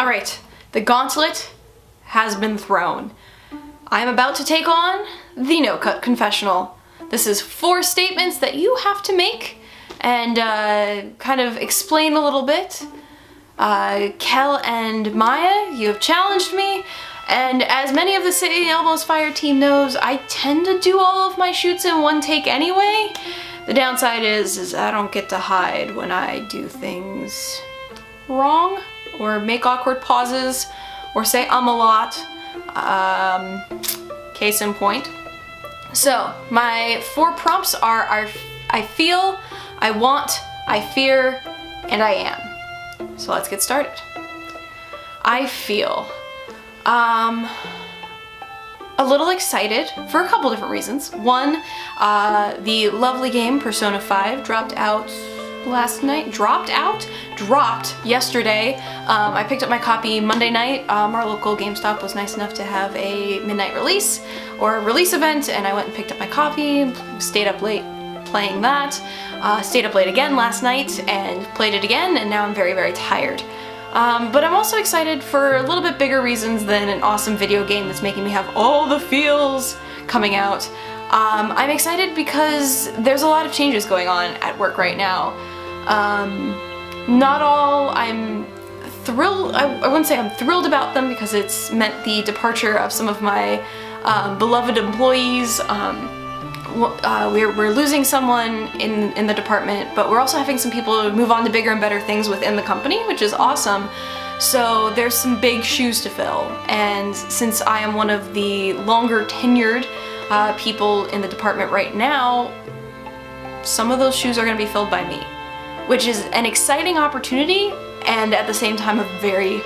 Alright, the gauntlet has been thrown. I am about to take on the No Cut Confessional. This is 4 statements that you have to make and kind of explain a little bit. Kel and Maya, you have challenged me, and as many of the City Almost Fire team knows, I tend to do all of my shoots in one take anyway. The downside is I don't get to hide when I do things wrong, or make awkward pauses, or say a lot. Case in point. So, my 4 prompts are I feel, I want, I fear, and I am. So let's get started. I feel a little excited for a couple different reasons. One, the lovely game Persona 5 dropped yesterday. I picked up my copy Monday night. Our local GameStop was nice enough to have a midnight release or a release event, and I went and picked up my copy, stayed up late playing that, stayed up late again last night and played it again, and now I'm very, very tired. But I'm also excited for a little bit bigger reasons than an awesome video game that's making me have all the feels coming out. I'm excited because there's a lot of changes going on at work right now. Not all I'm thrilled, I wouldn't say I'm thrilled about them because it's meant the departure of some of my beloved employees. We're losing someone in the department, but we're also having some people move on to bigger and better things within the company, which is awesome. So there's some big shoes to fill, and since I am one of the longer tenured people in the department right now, some of those shoes are going to be filled by me, which is an exciting opportunity and at the same time a very,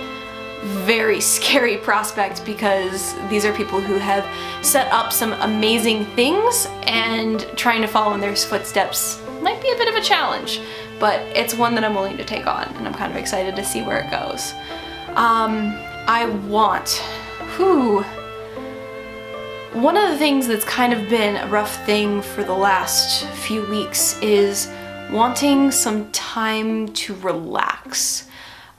very scary prospect, because these are people who have set up some amazing things, and trying to follow in their footsteps might be a bit of a challenge, but it's one that I'm willing to take on, and I'm kind of excited to see where it goes. I want, one of the things that's kind of been a rough thing for the last few weeks is wanting some time to relax.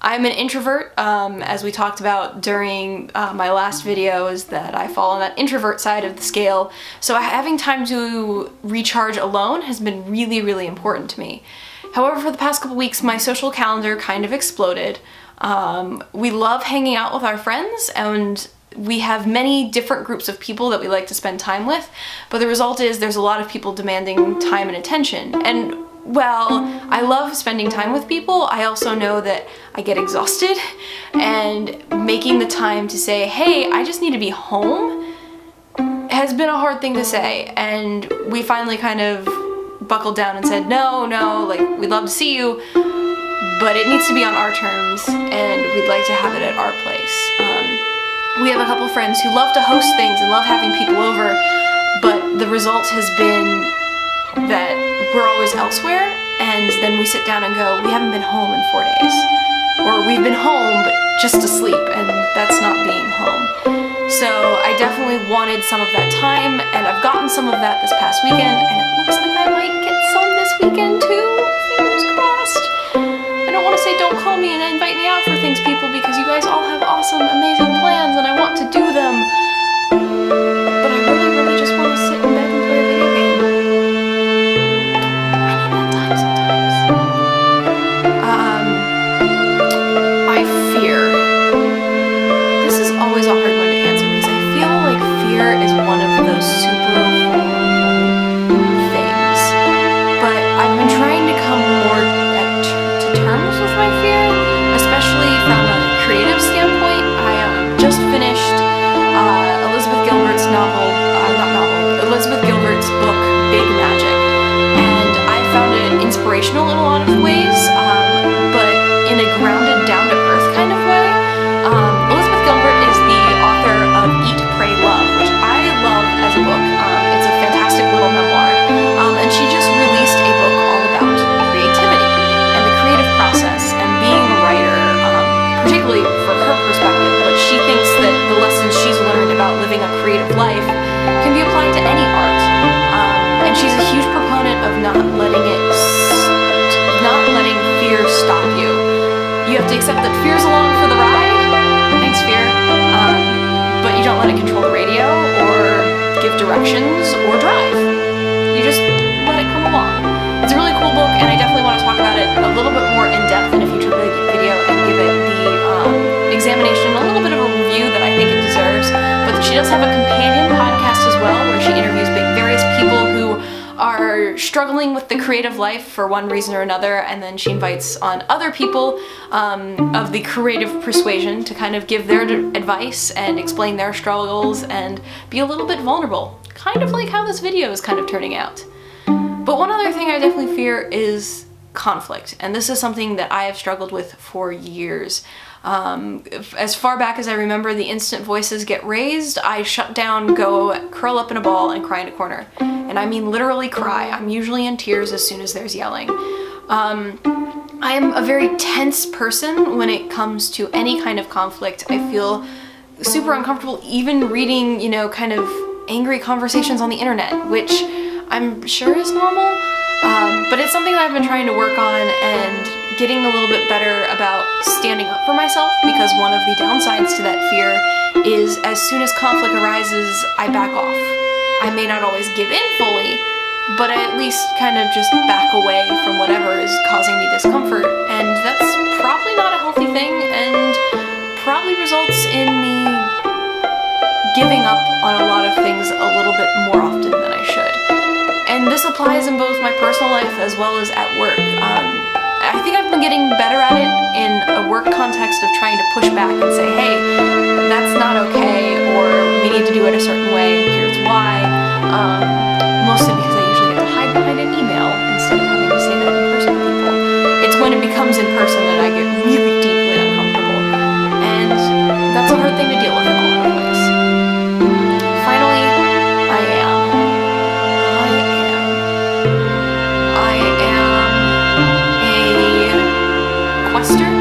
I'm an introvert, as we talked about during my last video, is that I fall on that introvert side of the scale, so having time to recharge alone has been really, really important to me. However, for the past couple weeks, my social calendar kind of exploded. We love hanging out with our friends, and we have many different groups of people that we like to spend time with, but the result is there's a lot of people demanding time and attention. And well, I love spending time with people, I also know that I get exhausted, and making the time to say, hey, I just need to be home, has been a hard thing to say, and we finally kind of buckled down and said, no, like, we'd love to see you, but it needs to be on our terms, and we'd like to have it at our place. We have a couple friends who love to host things and love having people over, but the result has been that we're always elsewhere, and then we sit down and go, we haven't been home in 4 days. Or we've been home, but just to sleep, and that's not being home. So I definitely wanted some of that time, and I've gotten some of that this past weekend, and it looks like I might get some this weekend too. Fingers crossed. I don't want to say don't call me and invite me out for things, people, because you guys all have awesome, amazing plans, and I want to do them. But I really, really just want to sit in bed and play a video game. I need that time sometimes. I fear. This is always a hard one to answer, because I feel like fear is one of those super things. But I've been trying to come more to terms with my fear, especially from a creative standpoint. I just finished Elizabeth Gilbert's book, Big Magic, and I found it inspirational in a lot of ways, but in a grounded, down-to-earth kind of way. Elizabeth Gilbert is the author of Eat, Pray, Love, which I love as a book. It's a fantastic little memoir, and she just released a book all about creativity and the creative process and being a writer, particularly from her perspective, but she thinks that the lessons she's learned about living a creative life can be applied to any art, and she's a huge proponent of not letting fear stop you. You have to accept that fear's along for the ride, give directions or drive. You just let it come along. It's a really cool book, and I definitely want to talk about it a little bit more in depth in a future video and give it the examination, a little bit of a review that I think it deserves. But she does have a companion podcast as well, where she interviews various people who are struggling with the creative life for one reason or another, and then she invites on other people of the creative persuasion to kind of give their advice and explain their struggles and be a little bit vulnerable, kind of like how this video is kind of turning out. But one other thing I definitely fear is conflict, and this is something that I have struggled with for years. As far back as I remember, the instant voices get raised, I shut down, go curl up in a ball, and cry in a corner. And I mean literally cry. I'm usually in tears as soon as there's yelling. I am a very tense person when it comes to any kind of conflict. I feel super uncomfortable even reading, kind of angry conversations on the internet, which I'm sure is normal, but it's something that I've been trying to work on and getting a little bit better about standing up for myself, because one of the downsides to that fear is as soon as conflict arises, I back off. I may not always give in fully, but I at least kind of just back away from whatever is causing me discomfort, and that's probably not a healthy thing and probably results in me giving up on a lot of things a little bit more often than I should. And this applies in both my personal life as well as at work. I think I've been getting better at it in a work context of trying to push back and say, hey, that's not okay, or we need to do it a certain way, and here's why. Mostly because I usually get to hide behind an email instead of having to say that in person to people. It's when it becomes in person that I get really deeply uncomfortable, and that's a hard thing to deal with in a lot of ways. Finally, I am a quester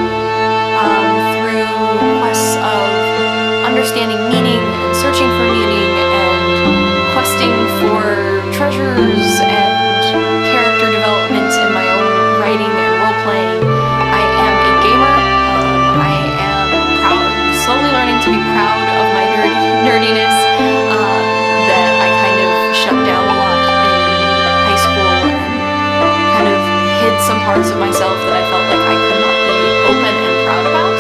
through quests of understanding meaning and searching for meaning and questing for treasures and character development in my own writing and role-playing. I am a gamer. I am slowly learning to be proud of my nerdiness that I kind of shut down a lot in high school and kind of hid some parts of myself that I felt like I could not be open and proud about.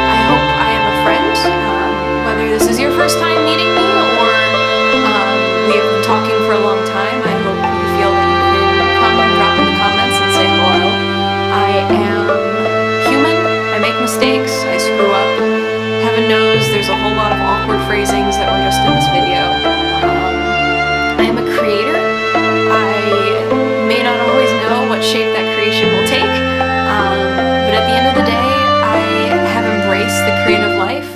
I hope I am a friend, whether this is your first time meeting me or we have been talking for a long time. I hope you feel that you can come and drop in the comments and say hello. I am human. I make mistakes. I screw up. Heaven knows there's a whole lot of awkward phrasings that were just in this video. I am a creator. I may not always know what shape that creation will take, but at the end of the day, I have embraced the creative life,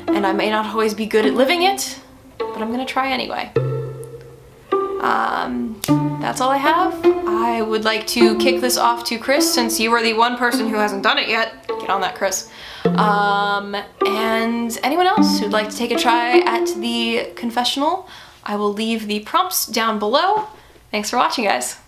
and I may not always be good at living it, but I'm gonna try anyway. That's all I have. I would like to kick this off to Chris, since you are the one person who hasn't done it yet. Get on that, Chris. And anyone else who'd like to take a try at the confessional, I will leave the prompts down below. Thanks for watching, guys.